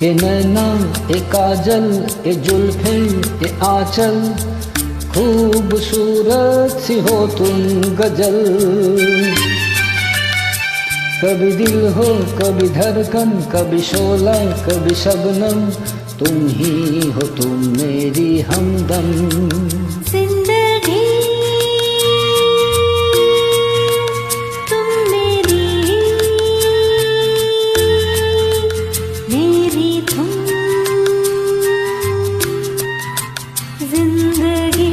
ए नैना ए काजल ए जुल्फे ए आंचल, खूबसूरत सी हो तुम गजल। कभी दिल हो कभी धड़कन, कभी शोला कभी शबनम, तुम ही हो तुम मेरी हमदम। जिंदगी तुम मेरी, मेरी तुम जिंदगी।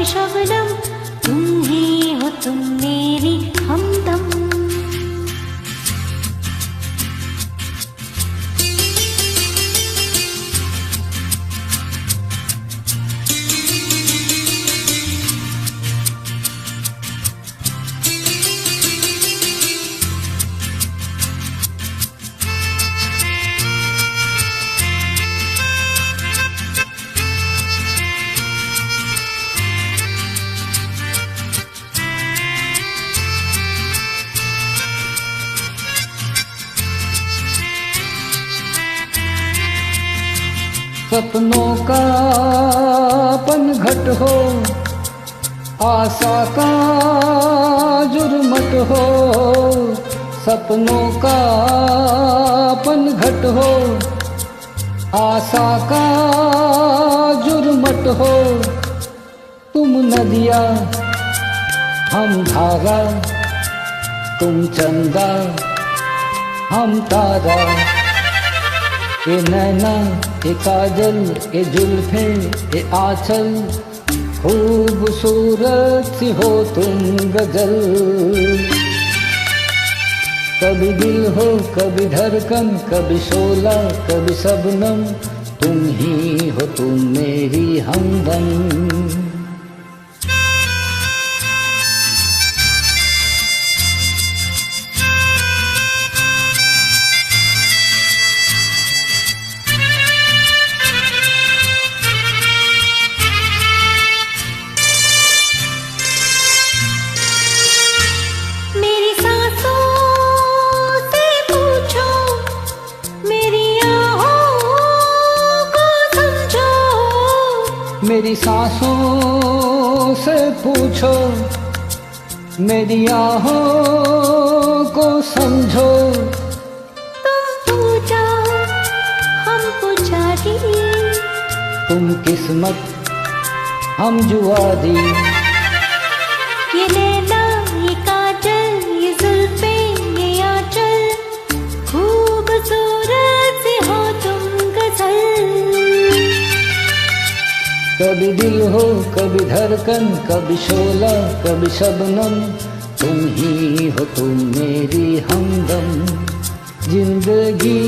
शबनम तुम ही हो तुम मेरी हमदम। सपनों का पनघट हो, आशा का जुर्मट हो। सपनों का पनघट हो, आशा का जुर्मट हो। तुम नदिया हम धारा, तुम चंदा हम तारा। ए नैना ए काजल ए जुल्फे ए आंचल, खूबसूरत सी हो तुम गजल। कभी दिल हो कभी धड़कन, कभी शोला कभी शबनम, तुम ही हो तुम मेरी हमदम। मेरी सांसों से पूछो, मेरी आहों को समझो। तुम पूछा हम पुजारी, तुम किस्मत हम जुआरी। ये नैना ये काजल ये जुल्फे ये आंचल, खूबसूरत सी हो तुम गजल। कभी दिल हो कभी धड़कन, कभी शोला कभी शबनम, तुम ही हो तुम मेरी हमदम। जिंदगी